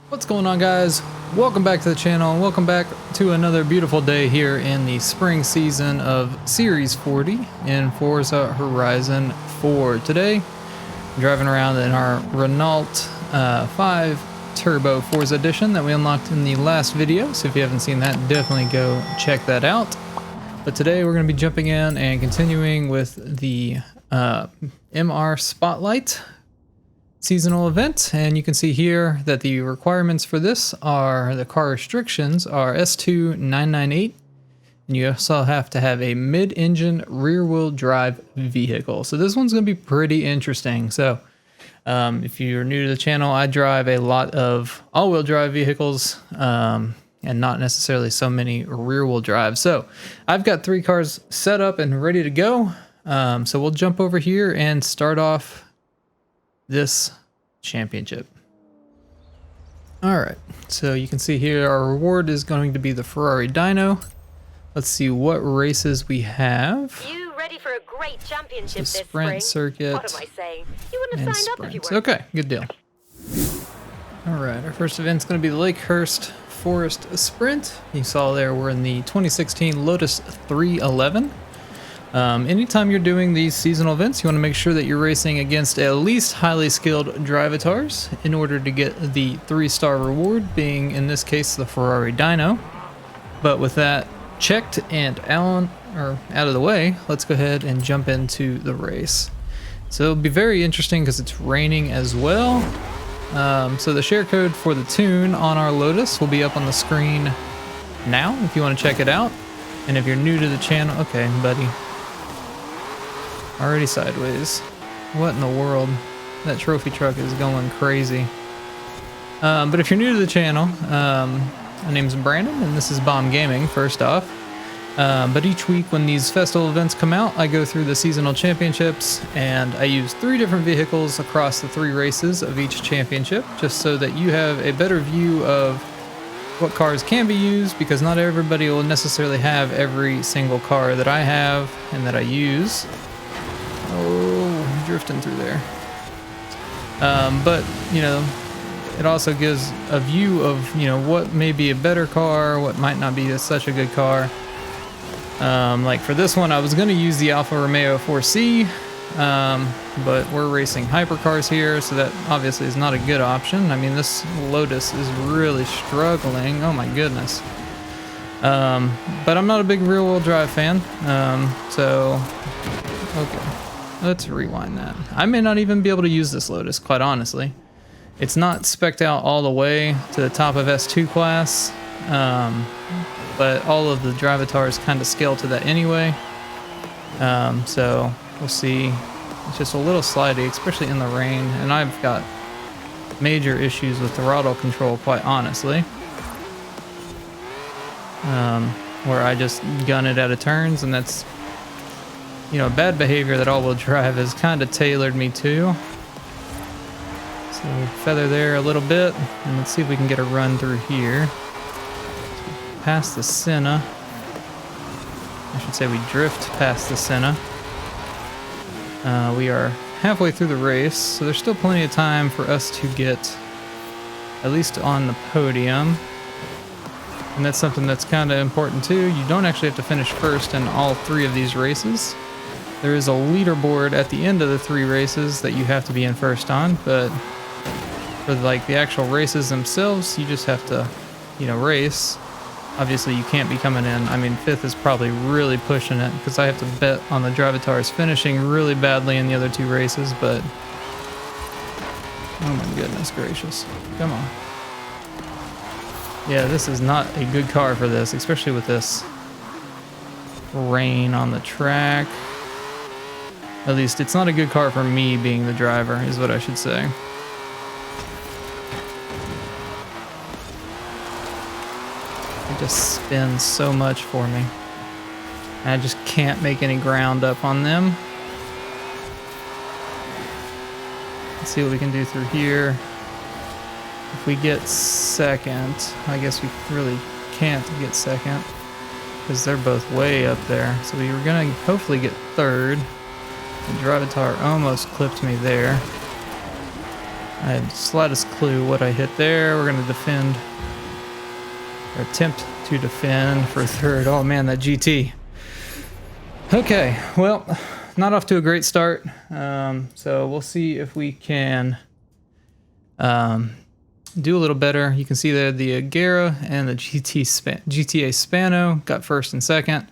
What's going on, guys? Welcome back to the channel and welcome back to another beautiful day here in the spring season of Series 40 in Forza Horizon 4. Today, I'm driving around in our Renault 5 Turbo Forza Edition that we unlocked in the last video, so if you haven't seen that, definitely go check that out. But today we're going to be jumping in and continuing with the MR Spotlight seasonal event, and you can see here that the requirements for this are, the car restrictions are S2 998, and you also have to have a mid-engine rear-wheel drive vehicle. So this one's going to be pretty interesting. So if you're new to the channel, I drive a lot of all-wheel drive vehicles and not necessarily so many rear-wheel drive. So I've got 3 cars set up and ready to go. So we'll jump over here and start off this championship. All right, so you can see here our reward is going to be the Ferrari Dino. Let's see what races we have. You ready for a great championship this sprint spring? Circuit. What am I saying? You wouldn't have signed up if you weren't. Okay, good deal. All right, our first event's going to be the Lakehurst Forest Sprint. You saw there we're in the 2016 Lotus 311. Anytime you're doing these seasonal events, you want to make sure that you're racing against at least highly skilled drivatars in order to get the 3-star reward, being in this case the Ferrari Dino. But with that checked and out of the way, let's go ahead and jump into the race. So it'll be very interesting because it's raining as well. So the share code for the tune on our Lotus will be up on the screen now if you want to check it out. And if you're new to the channel, okay, buddy. Already sideways. What in the world? That trophy truck is going crazy. But if you're new to the channel, my name's Brandon and this is Bomb Gaming, first off. But each week when these festival events come out, I go through the seasonal championships and I use 3 different vehicles across the 3 races of each championship, just so that you have a better view of what cars can be used, because not everybody will necessarily have every single car that I have and that I use. Oh, drifting through there. But, you know, it also gives a view of, you know, what may be a better car, what might not be such a good car. Like for this one, I was going to use the Alfa Romeo 4C, but we're racing hypercars here, so that obviously is not a good option. I mean, this Lotus is really struggling. Oh my goodness. But I'm not a big rear-wheel drive fan, so okay. Let's rewind that. I may not even be able to use this Lotus, quite honestly. It's not spec'd out all the way to the top of S2 class, but all of the drivatars kind of scale to that anyway. So we'll see. It's just a little slidey, especially in the rain, and I've got major issues with throttle control, quite honestly. Where I just gun it out of turns, and that's, you know, bad behavior that all-wheel drive has kind of tailored me to. So we'll feather there a little bit, and let's see if we can get a run through here. So past the Senna. I should say we drift past the Senna. We are halfway through the race, so there's still plenty of time for us to get at least on the podium. And that's something that's kind of important too. You don't actually have to finish first in all 3 of these races. There is a leaderboard at the end of the 3 races that you have to be in first on, but for like the actual races themselves, you just have to, you know, race. Obviously you can't be coming in. I mean, 5th is probably really pushing it, because I have to bet on the drivatars finishing really badly in the other 2 races, but oh my goodness gracious. Come on. Yeah, this is not a good car for this, especially with this rain on the track. At least it's not a good car for me being the driver, is what I should say. It just spins so much for me. And I just can't make any ground up on them. Let's see what we can do through here. If we get second, I guess we really can't get second, because they're both way up there. So we were gonna hopefully get third. The drivatar almost clipped me there. I have the slightest clue what I hit there. We're going to defend, or attempt to defend for third. Oh man, that GT. Okay, well, not off to a great start. So we'll see if we can do a little better. You can see there the Agera and the GTA Spano got first and second.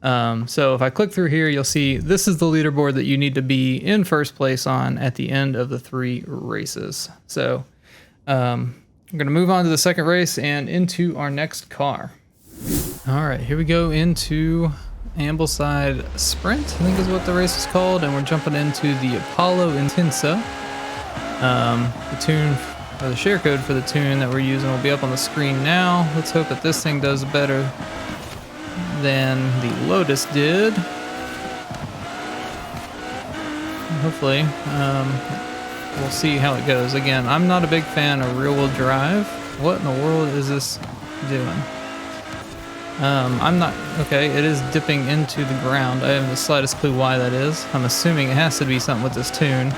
So if I click through here, you'll see this is the leaderboard that you need to be in first place on at the end of the 3 races. So I'm going to move on to the second race and into our next car. All right, here we go into Ambleside Sprint, I think is what the race is called, and we're jumping into the Apollo Intensa. The tune, or the share code for the tune that we're using will be up on the screen now. Let's hope that this thing does better than the Lotus did. Hopefully, we'll see how it goes. Again, I'm not a big fan of rear-wheel drive. What in the world is this doing? I'm not, okay, it is dipping into the ground. I have the slightest clue why that is. I'm assuming it has to be something with this tune.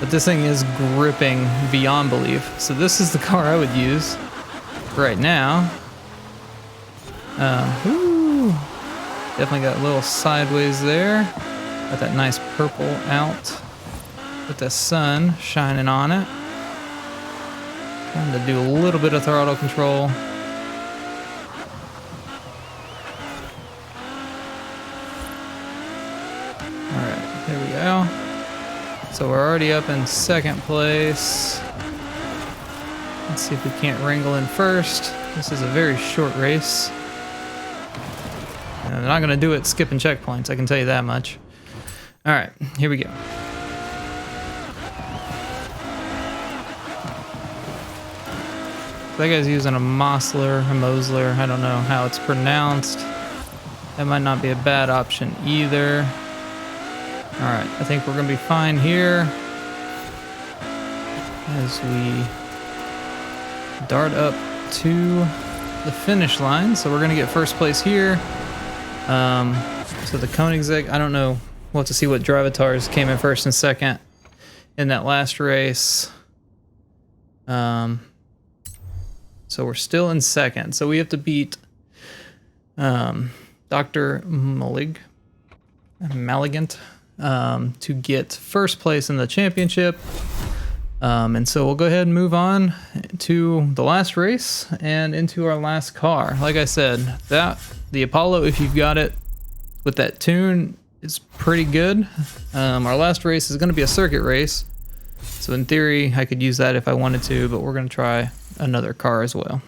But this thing is gripping beyond belief. So this is the car I would use right now. Ooh, definitely got a little sideways there. Got that nice purple out with the sun shining on it. Trying to do a little bit of throttle control. Alright, here we go. So we're already up in second place. Let's see if we can't wrangle in first. This is a very short race. They're not going to do it skipping checkpoints, I can tell you that much. Alright, here we go. That guy's using a Mosler, I don't know how it's pronounced. That might not be a bad option either. Alright, I think we're going to be fine here as we dart up to the finish line. So we're going to get first place here. So the Koenigsegg, I don't know what to see what Drivatars came in first and second in that last race. So we're still in second. So we have to beat Dr. Maligant to get first place in the championship. And so we'll go ahead and move on to the last race and into our last car. Like I said, the Apollo, if you've got it with that tune, is pretty good. Our last race is going to be a circuit race. So in theory, I could use that if I wanted to, but we're going to try another car as well.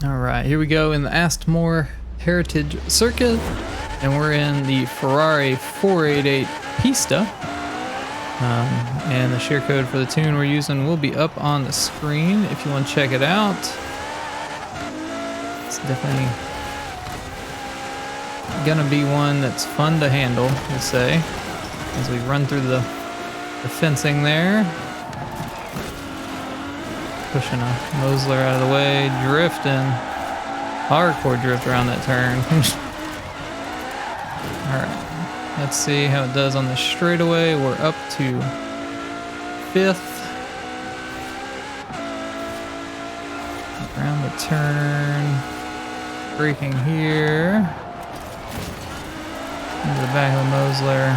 All right, here we go in the Astmore Heritage Circuit, and we're in the Ferrari 488 Pista. And the share code for the tune we're using will be up on the screen if you want to check it out. It's definitely gonna be one that's fun to handle, let's say, as we run through the fencing there. Pushing a Mosler out of the way, drifting. Hardcore drift around that turn. Alright. Let's see how it does on the straightaway. We're up to 5th. Around the turn. Braking here. Into the back of the Mosler.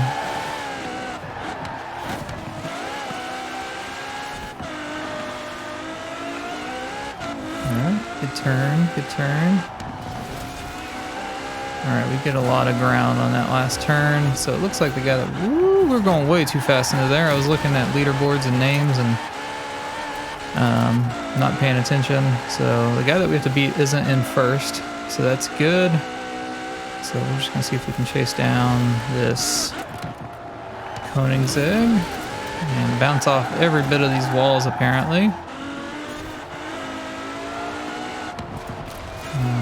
Alright, good turn, good turn. Alright, we get a lot of ground on that last turn, so it looks like the guy that... Woo, we're going way too fast into there. I was looking at leaderboards and names and not paying attention. So the guy that we have to beat isn't in first, so that's good. So we're just going to see if we can chase down this Koenigsegg and bounce off every bit of these walls, apparently.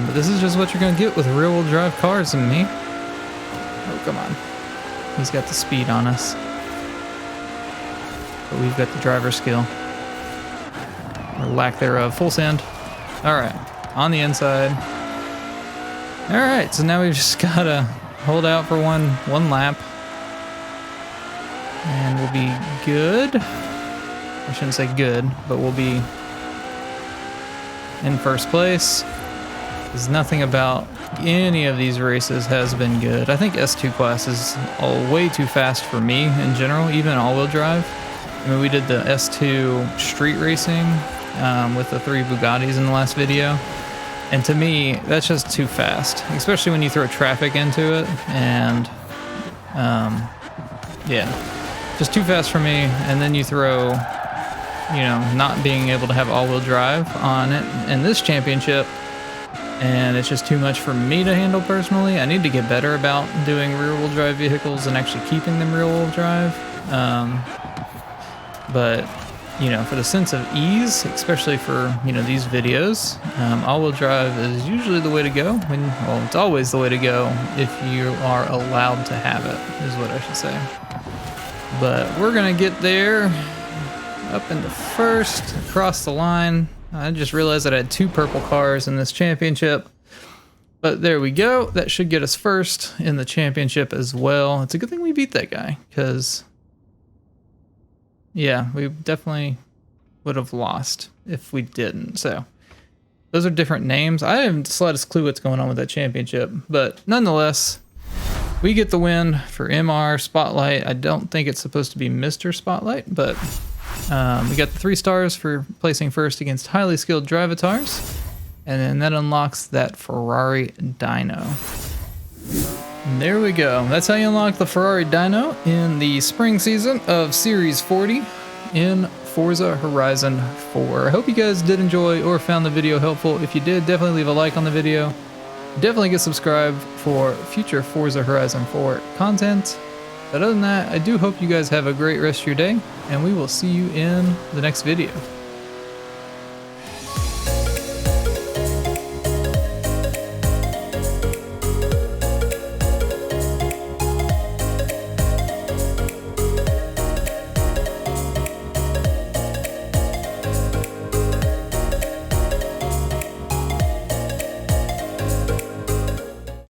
But this is just what you're going to get with rear-wheel drive cars and me. Oh, come on. He's got the speed on us. But we've got the driver skill. Or lack thereof. Full send. Alright. On the inside. Alright, so now we've just got to hold out for one lap. And we'll be good. I shouldn't say good, but we'll be in first place. Because nothing about any of these races has been good. I think S2 class is way too fast for me in general, even all-wheel drive. I mean, we did the S2 street racing with the 3 Bugattis in the last video. And to me, that's just too fast, especially when you throw traffic into it. And yeah, just too fast for me. And then you throw, you know, not being able to have all-wheel drive on it in this championship. And it's just too much for me to handle personally. I need to get better about doing rear-wheel drive vehicles and actually keeping them rear-wheel drive. But, you know, for the sense of ease, especially for, you know, these videos, all-wheel drive is usually the way to go. Well, it's always the way to go if you are allowed to have it, is what I should say. But we're going to get there, up into first, across the line. I just realized that I had 2 purple cars in this championship. But there we go. That should get us first in the championship as well. It's a good thing we beat that guy, because, yeah, we definitely would have lost if we didn't. So those are different names. I haven't the slightest clue what's going on with that championship. But nonetheless, we get the win for MR Spotlight. I don't think it's supposed to be Mr. Spotlight, but we got the 3 stars for placing first against highly skilled drivatars, and then that unlocks that Ferrari Dino. And there we go. That's how you unlock the Ferrari Dino in the spring season of Series 40 in Forza Horizon 4. I hope you guys did enjoy or found the video helpful. If you did, definitely leave a like on the video. Definitely get subscribed for future Forza Horizon 4 content. But other than that, I do hope you guys have a great rest of your day, and we will see you in the next video.